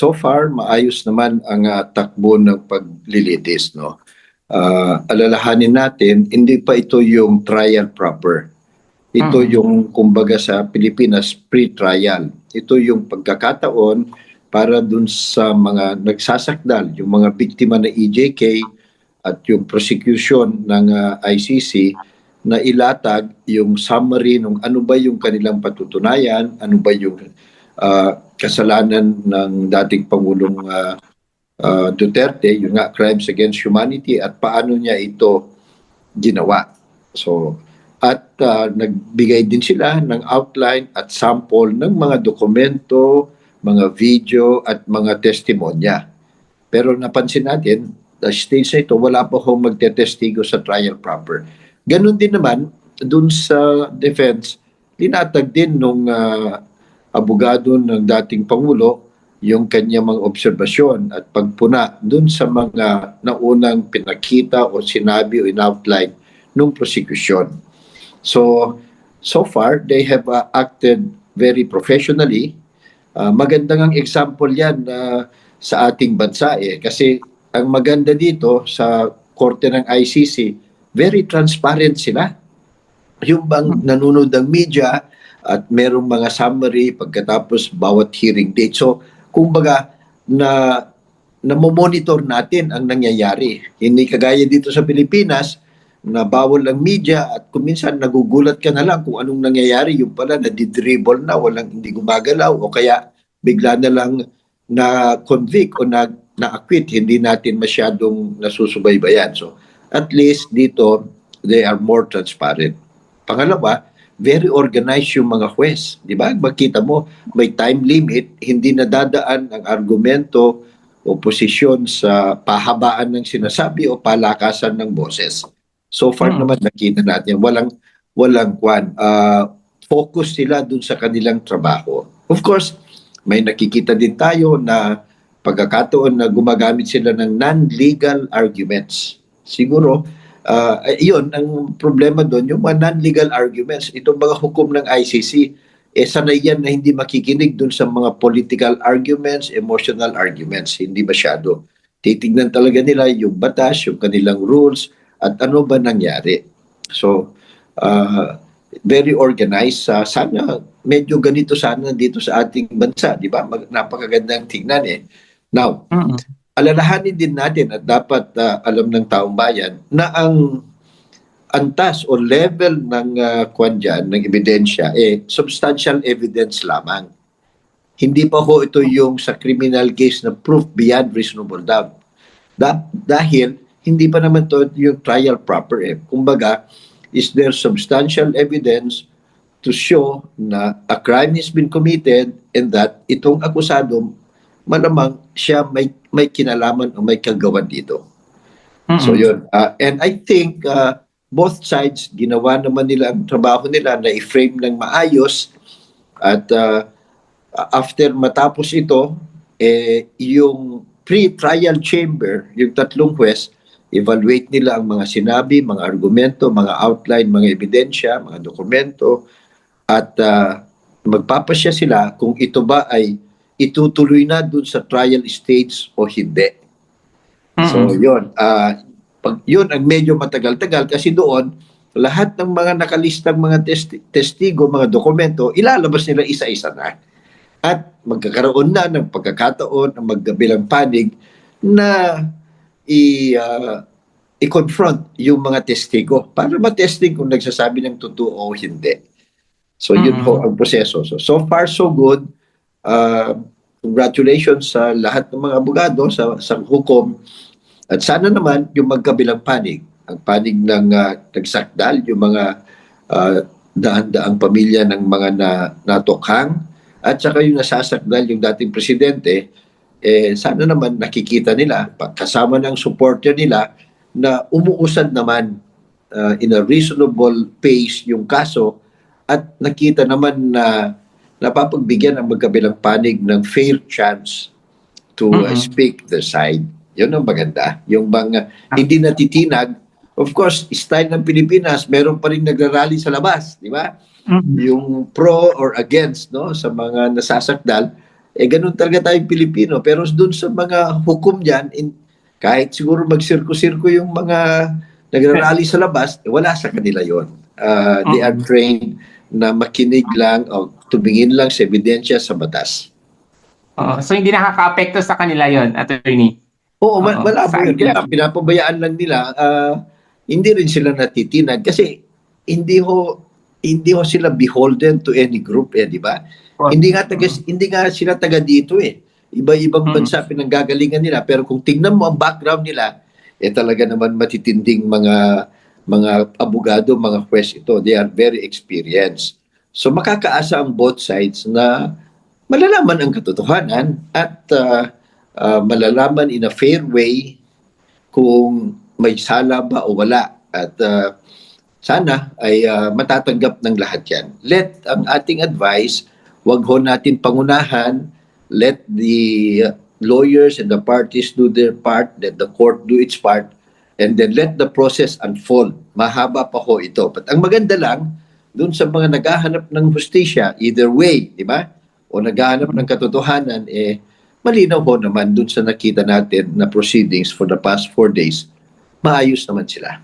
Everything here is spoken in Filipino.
so far maayos naman ang takbo ng paglilitis, no. Alalahanin natin, hindi pa ito yung trial proper. Ito yung kumbaga sa Pilipinas pre-trial. Ito yung pagkakataon para dun sa mga nagsasakdal, yung mga biktima ng EJK at yung prosecution ng ICC na ilatag yung summary ng ano ba yung kanilang patutunayan, ano ba yung kasalanan ng dating Pangulong Duterte, yung nga crimes against humanity at paano niya ito ginawa. So, at nagbigay din sila ng outline at sample ng mga dokumento, mga video at mga testimonya. Pero napansin natin, the stage na ito, wala pa akong magtetestigo sa trial proper. Ganon din naman, dun sa defense, linatag din nung abogado ng dating Pangulo yung kanyang mga obserbasyon at pagpuna dun sa mga naunang pinakita o sinabi o in-outline nung prosecution. So far, they have acted very professionally. Magandang ang example yan sa ating bansa kasi ang maganda dito sa korte ng ICC, very transparent sila. Yung bang nanonood ng media at merong mga summary pagkatapos bawat hearing date. So, kumbaga na-monitor natin ang nangyayari. Hindi kagaya dito sa Pilipinas na bawal ang media at kuminsan nagugulat ka na lang kung anong nangyayari. Yung pala nadidribble na, walang hindi gumagalaw o kaya bigla na lang na-convict o na-acquit. Hindi natin masyadong nasusubaybayan. So at least dito, they are more transparent. Pangalawa, very organized yung mga huwes. Di ba? Makita mo, may time limit, hindi nadadaan ang argumento o posisyon sa pahabaan ng sinasabi o palakasan ng boses. So far naman nakita natin, walang focus sila dun sa kanilang trabaho. Of course, may nakikita din tayo na pagkakataon na gumagamit sila ng non-legal arguments. Siguro, yun, ang problema doon, yung mga non-legal arguments, itong mga hukom ng ICC, sanay yan na hindi makikinig doon sa mga political arguments, emotional arguments, hindi masyado. Titignan talaga nila yung batas, yung kanilang rules, at ano ba nangyari. So, very organized. Sana, medyo ganito sana dito sa ating bansa, di ba? Napakagandang tignan Now, alalahanin din natin at dapat alam ng taong bayan na ang antas o level ng ng ebidensya substantial evidence lamang. Hindi pa ho ito yung sa criminal case na proof beyond reasonable doubt. Dahil hindi pa naman to yung trial proper Kumbaga, is there substantial evidence to show na a crime has been committed and that itong akusado malamang siya may kinalaman o may kagawan dito. So yun. And I think both sides, ginawa naman nila ang trabaho nila na i-frame ng maayos at after matapos ito, yung pre-trial chamber, yung tatlong huwes, evaluate nila ang mga sinabi, mga argumento, mga outline, mga ebidensya, mga dokumento at magpapasya sila kung ito ba ay itutuloy na dun sa trial stage o hindi. So yun, yun ang medyo matagal-tagal kasi doon lahat ng mga nakalistang mga testigo, mga dokumento, ilalabas nila isa-isa na. At magkakaroon na ng pagkakataon ang magkabilang panig na i-confront yung mga testigo para matesting kung nagsasabi ng totoo o hindi. So yun po ang proseso. So far so good. Congratulations sa lahat ng mga abogado sa hukom at sana naman yung magkabilang panig, ang panig ng nagsakdal, yung mga daan-daang pamilya ng mga natokhang at saka yung nasasakdal yung dating presidente, sana naman nakikita nila, kasama ng supporter nila na umuusad naman in a reasonable pace yung kaso at nakita naman na napapagbigyan ang magkabilang panig ng fair chance to speak their side. Yun ang maganda. Yung bang hindi natitinag, of course, style ng Pilipinas, meron pa rin nagrarally sa labas, di ba? Yung pro or against no sa mga nasasakdal, ganun talaga tayong Pilipino. Pero dun sa mga hukom dyan, kahit siguro magsirko-sirko yung mga nagrarally sa labas, wala sa kanila yon. They are trained na makinig lang o tumingin lang sa ebidensya sa batas. Oo. So hindi nakaka-apekto sa kanila yon, attorney. Oo, Oo, malabo sa yun. Kaya ideology. pinapabayaan lang nila, hindi rin sila natitinag kasi hindi ho hindi ho sila beholden to any group di ba? Hindi nga sila taga dito Iba-ibang bansa pinanggagalingan nila pero kung tingnan mo ang background nila, talaga naman matitinding mga abogado, mga juez ito. They are very experienced. So makakaasa ang both sides na malalaman ang katotohanan at malalaman in a fair way kung may sala ba o wala. At sana ay matatanggap ng lahat yan. Ang ating advice, wag ho natin pangunahan, let the lawyers and the parties do their part, let the court do its part, and then let the process unfold. Mahaba pa ho ito. But ang maganda lang, dun sa mga naghahanap ng hustisya, either way, di ba? O naghahanap ng katotohanan, malinaw ho naman dun sa nakita natin na proceedings for the past 4 days, maayos naman sila.